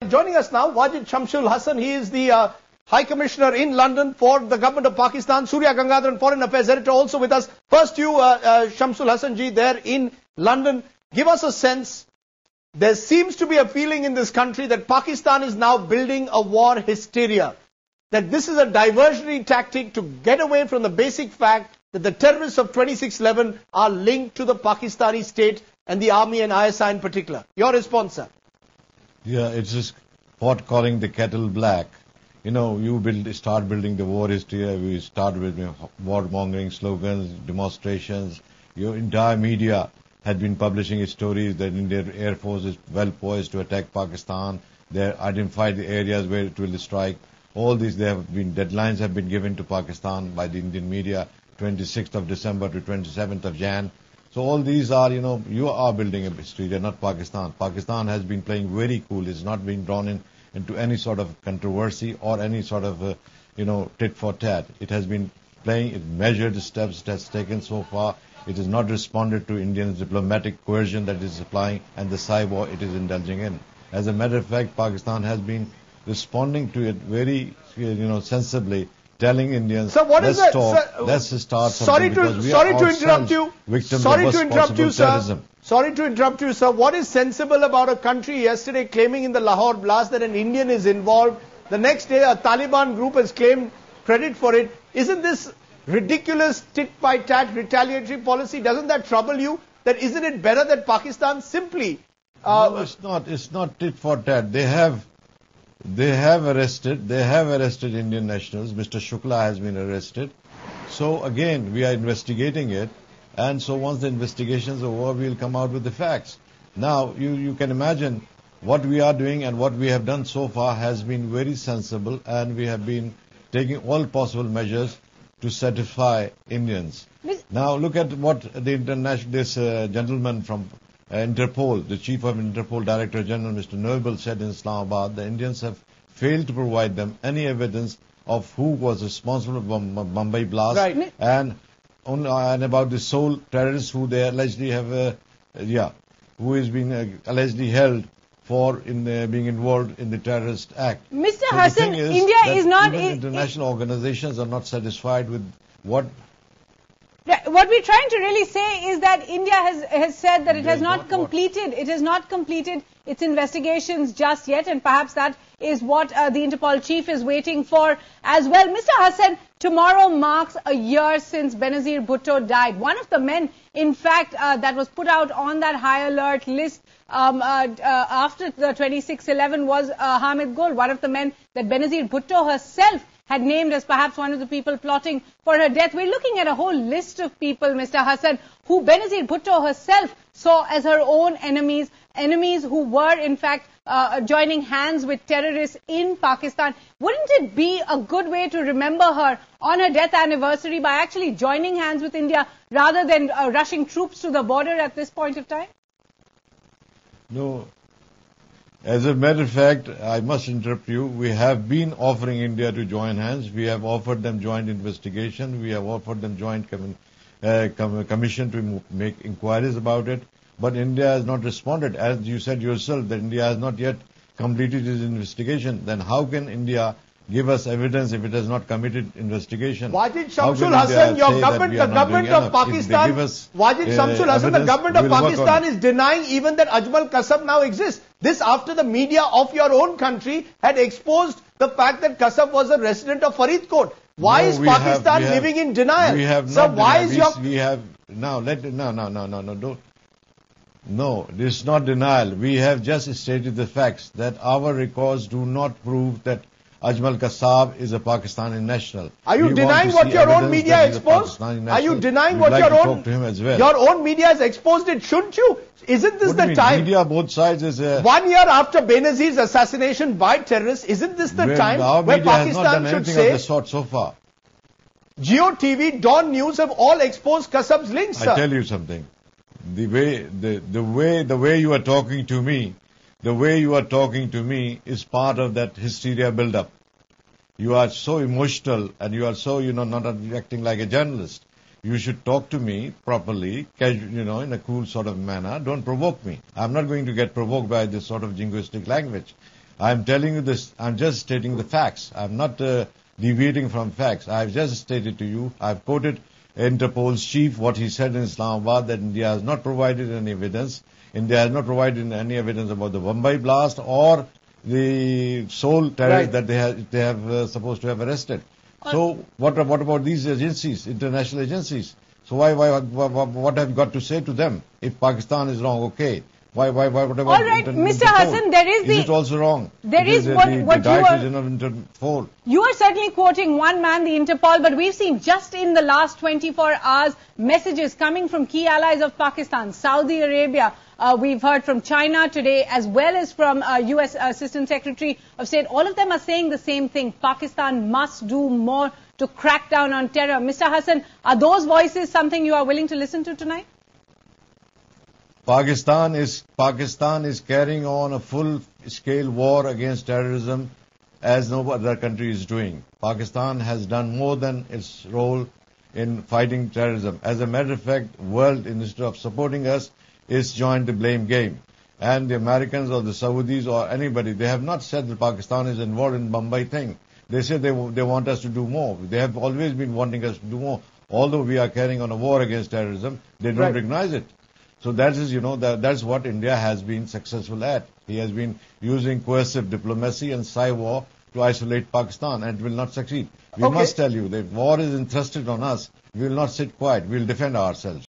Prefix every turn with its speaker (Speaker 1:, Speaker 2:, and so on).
Speaker 1: Joining us now, Wajid Shamsul Hasan. He is the High Commissioner in London for the Government of Pakistan. Surya Gangadharan, Foreign Affairs Editor, also with us. First, you, Shamsul Hasan ji, there in London. Give us a sense. There seems to be a feeling in this country that Pakistan is now building a war hysteria. That this is a diversionary tactic to get away from the basic fact that the terrorists of 26/11 are linked to the Pakistani state and the army and ISI in particular. Your response, sir?
Speaker 2: Yeah, it's just pot calling the kettle black. You know, start building the war hysteria. We start with warmongering slogans, demonstrations. Your entire media had been publishing stories that Indian Air Force is well poised to attack Pakistan. They identified the areas where it will strike. All these, deadlines have been given to Pakistan by the Indian media, 26th of December to 27th of Jan. So all these are, you are building a hysteria, not Pakistan. Pakistan has been playing very cool. It's not been drawn into any sort of controversy or any sort of, tit for tat. It has been playing measured steps it has taken so far. It has not responded to Indian diplomatic coercion that it is applying and the cyber it is indulging in. As a matter of fact, Pakistan has been responding to it very, sensibly, telling Indians,
Speaker 1: so what
Speaker 2: let's
Speaker 1: is
Speaker 2: talk, let's start something because we are victims of possible terrorism.
Speaker 1: Sorry to interrupt you, sir. What is sensible about a country yesterday claiming in the Lahore blast that an Indian is involved? The next day, a Taliban group has claimed credit for it. Isn't this ridiculous tit-by-tat retaliatory policy? Doesn't that trouble you? That isn't it better that Pakistan simply...
Speaker 2: No, it's not. It's not tit for tat. They have arrested Indian nationals. Mr. Shukla has been arrested. So again, we are investigating it. And so once the investigations are over, we'll come out with the facts. Now, you can imagine what we are doing and what we have done so far has been very sensible, and we have been taking all possible measures to satisfy Indians. Now, look at what this gentleman from Interpol, the chief of Interpol, Director General, Mr. Noble, said in Islamabad. The Indians have failed to provide them any evidence of who was responsible for Mumbai blast,
Speaker 1: right.
Speaker 2: and about the sole terrorists who they allegedly have, who is being allegedly held for being involved in the terrorist act.
Speaker 3: Mr. Hasan, India is not...
Speaker 2: International organizations are not satisfied with what...
Speaker 3: What we're trying to really say is that India has said that it has not completed its investigations just yet, and perhaps that is what the Interpol chief is waiting for as well. Mr. Hasan, tomorrow marks a year since Benazir Bhutto died. One of the men, in fact, that was put out on that high alert list after the 26/11 was Hamid Gul, one of the men that Benazir Bhutto herself had named as perhaps one of the people plotting for her death. We're looking at a whole list of people, Mr. Hasan, who Benazir Bhutto herself saw as her own enemies who were in fact joining hands with terrorists in Pakistan. Wouldn't it be a good way to remember her on her death anniversary by actually joining hands with India rather than rushing troops to the border at this point of time?
Speaker 2: No. As a matter of fact, I must interrupt you. We have been offering India to join hands. We have offered them joint investigation. We have offered them joint commission to make inquiries about it. But India has not responded. As you said yourself, that India has not yet completed its investigation. Then how can India give us evidence if it has not committed investigation?
Speaker 1: Wajid Shamsul Hasan, the government of Pakistan, Wajid Shamsul Hasan, the government of Pakistan is denying even that Ajmal Kasab now exists. This after the media of your own country had exposed the fact that Kasab was a resident of Faridkot. Why is Pakistan living in denial?
Speaker 2: We have
Speaker 1: so
Speaker 2: not
Speaker 1: why
Speaker 2: denied.
Speaker 1: is
Speaker 2: No, this is not denial. We have just stated the facts that our records do not prove that Ajmal Kasab is a Pakistani national.
Speaker 1: Are you denying what your own media exposed? Are you denying what your own media has exposed it? Shouldn't you? Isn't this the time?
Speaker 2: Media both sides is
Speaker 1: 1 year after Benazir's assassination by terrorists, isn't this the time where Pakistan should say?
Speaker 2: Of the sort so far.
Speaker 1: Geo TV, Dawn News have all exposed Kasab's links, sir.
Speaker 2: I tell you something. The way you are talking to me, is part of that hysteria build-up. You are so emotional and you are so, not acting like a journalist. You should talk to me properly, in a cool sort of manner. Don't provoke me. I'm not going to get provoked by this sort of jingoistic language. I'm telling you this, I'm just stating the facts. I'm not deviating from facts. I've just stated to you, I've quoted Interpol's chief, what he said in Islamabad, that India has not provided any evidence. India has not provided any evidence about the Mumbai blast or the sole terrorist that they have supposed to have arrested. So what about these agencies, international agencies? So what have you got to say to them? If Pakistan is wrong, okay. What about
Speaker 3: all right, Mr. Hassan, there is
Speaker 2: it also wrong?
Speaker 3: There is
Speaker 2: the
Speaker 3: what
Speaker 2: you
Speaker 3: you are...
Speaker 2: Interpol.
Speaker 3: You are certainly quoting one man, the Interpol, but we've seen just in the last 24 hours messages coming from key allies of Pakistan, Saudi Arabia. We've heard from China today, as well as from U.S. Assistant Secretary of State. All of them are saying the same thing. Pakistan must do more to crack down on terror. Mr. Hassan, are those voices something you are willing to listen to tonight?
Speaker 2: Pakistan is carrying on a full-scale war against terrorism as no other country is doing. Pakistan has done more than its role in fighting terrorism. As a matter of fact, the world, instead of supporting us, is joined the blame game. And the Americans or the Saudis or anybody, they have not said that Pakistan is involved in Mumbai thing. They say they want us to do more. They have always been wanting us to do more. Although we are carrying on a war against terrorism, they don't recognize it. So that is, that's what India has been successful at. He has been using coercive diplomacy and cyber war to isolate Pakistan, and it will not succeed. We must tell you, that war is entrusted on us. We will not sit quiet. We will defend ourselves.